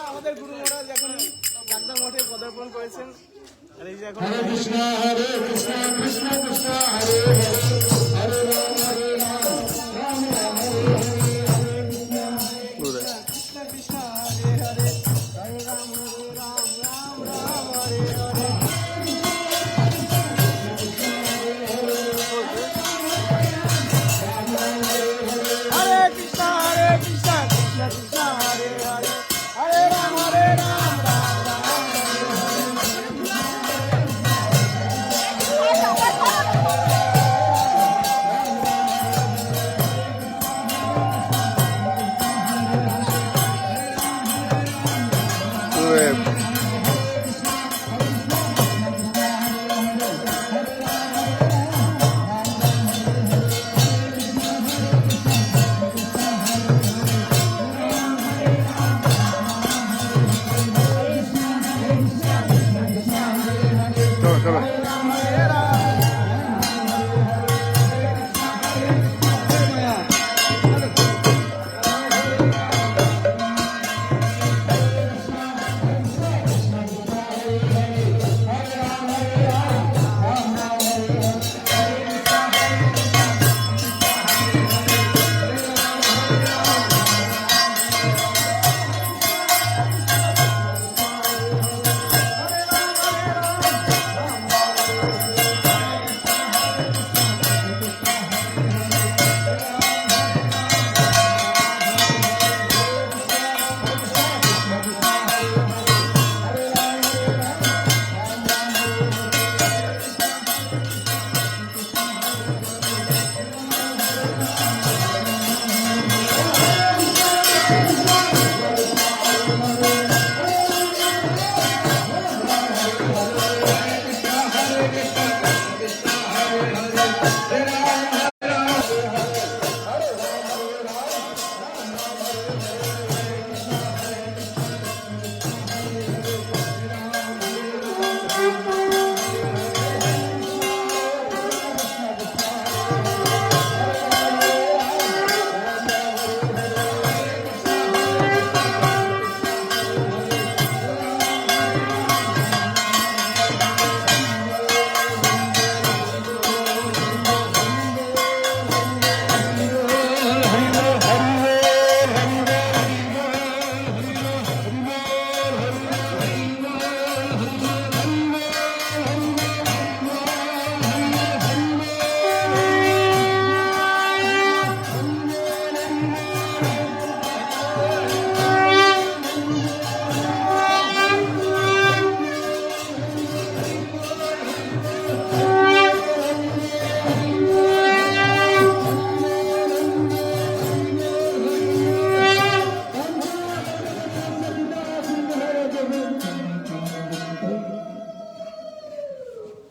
আমাদের গুরু মহারাজ এখন চাকদা মঠে পদার্পণ করেছেন। আর এই যে এখন হরে কৃষ্ণ কৃষ্ণ কৃষ্ণ হরে হরে হরে রাম হরে রাম রাম রাম হরে হরে হরে কৃষ্ণ কৃষ্ণ কৃষ্ণ হরে হরে হরে রাম রাম রাম হরে হরে। হরে কৃষ্ণ কৃষ্ণ কৃষ্ণ হরে হরে হরে রাম রাম রাম হরে হরে।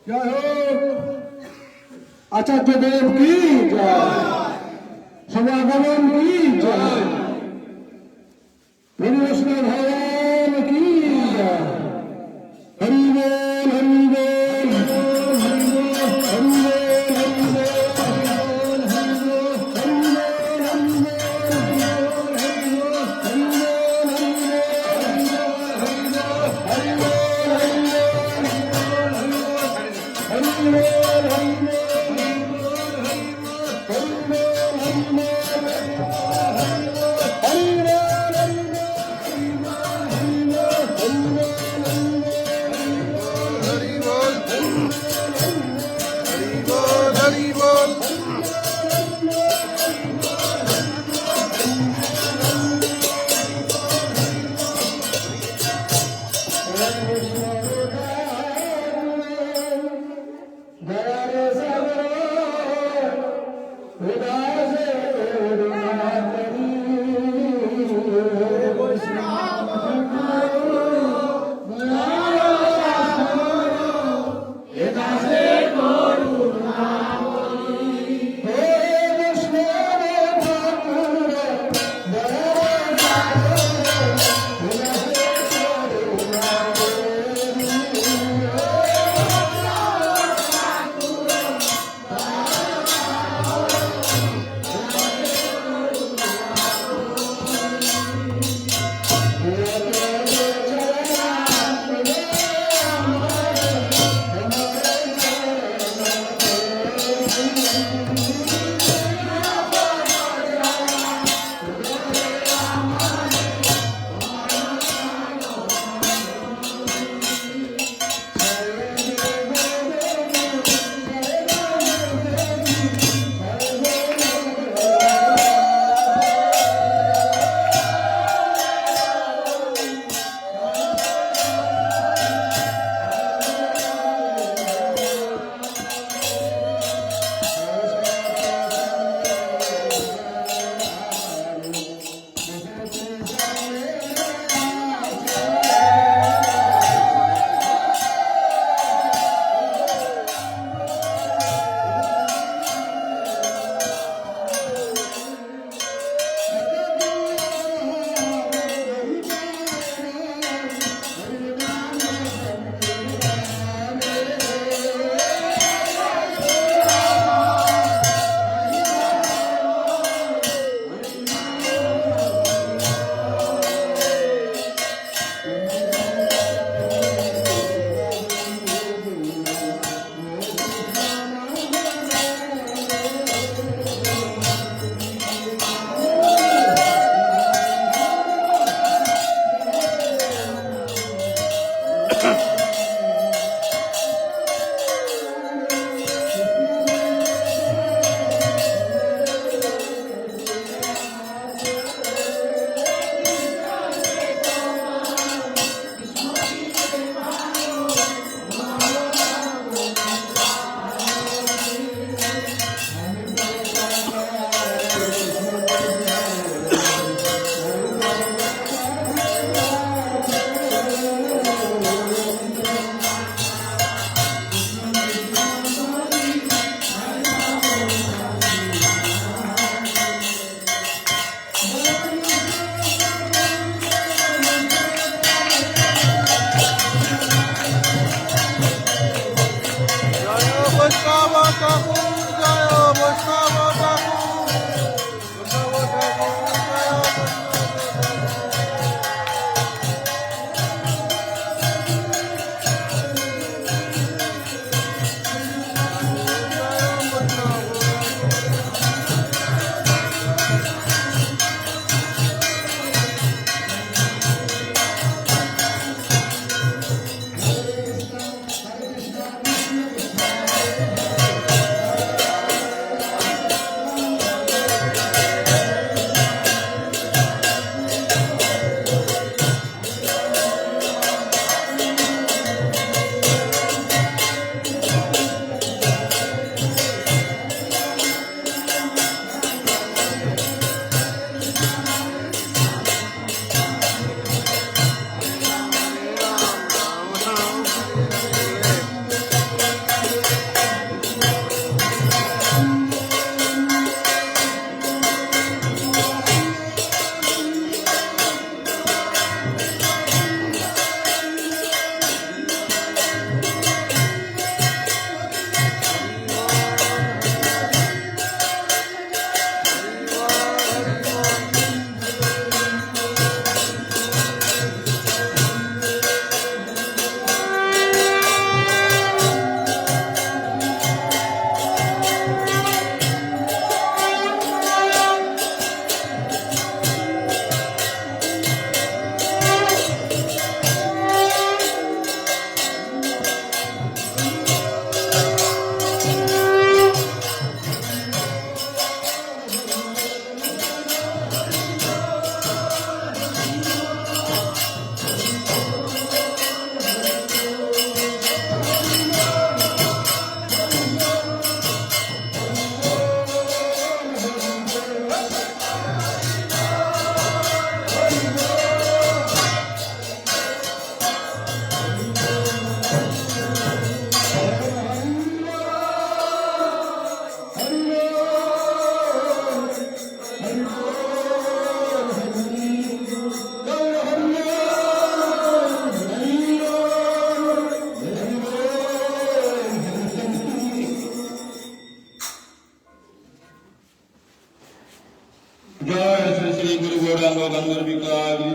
जय हो आचार्य देव की जय समागमन की जय विष्णु भगवान की जय हरि बोल हरि बोल हरि बोल हरि बोल हरि बोल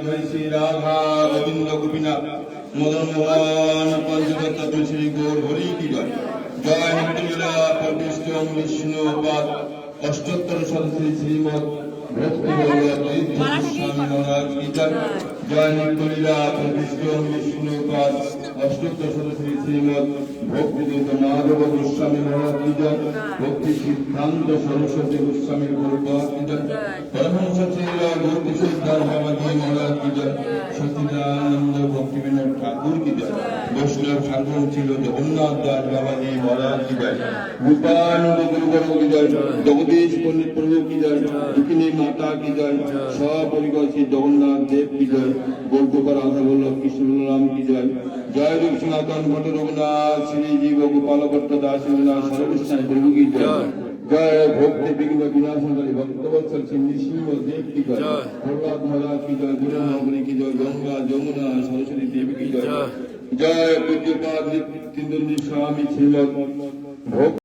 বিহারী শ্রী রাধা গোবিন্দ গোপীনাথ মদন মোহন পঞ্চতত্ত্ব শ্রী গৌর হরি কি জয়। জয় নিত্যলীলা পরমেষ্ট বিষ্ণুপাদ অষ্টোত্তর সদস্যী শ্রীমৎ ভক্তি গোস্বামী মহারাজ কি জয়। জয় নিত্যলীলা পরমেষ্ট বিষ্ণুপাদ অষ্টোত্তর সদস্যী শ্রীমৎ ভক্তি মাধব গোস্বামী মহারাজ কি জয়। ভক্তি সিদ্ধান্ত সরস্বতী গোস্বামী গৌরপাদ কি জয়। পরমহংস শ্রীলা গৌরী সিদ্ধার বাবাজি মহারাজ কি জয়। সচিদানন্দ ভক্তিবিনোদ ঠাকুর কি জয়। বৈষ্ণব ঠাকুর ছিল জগন্নাথ দাস বাবাজি মহারাজ কি জয়। গোপানন্দ গুরুগর কি জয়। জগদীশ পণ্ডিত প্রভু কি জয়। দুঃখিনী মাতা কি জয়। সপরিবার শ্রী জগন্নাথ দেব কি জয়। গোলগোপাল রাধা বল্লভ কৃষ্ণ রাম কি জয়। জয় রূপ সনাতন ভট্ট রঘুনাথ শ্রী জীব গোপাল ভট্ট দাস রঘুনাথ সর্বকৃষ্ণ প্রভু কি জয়। জয় ভক্তি বিঘ্ন বিনাশনকারী ভক্তবৎসল শ্রী নৃসিংহ দেব কি জয়। প্রহ্লাদ মহারাজ কি জয়। গুরু মহামণি কি জয়। গঙ্গা যমুনা সরস্বতী দেবী কি জয়। জয় পূজ্যপাদ স্বামী শ্রীমৎ ভক্তি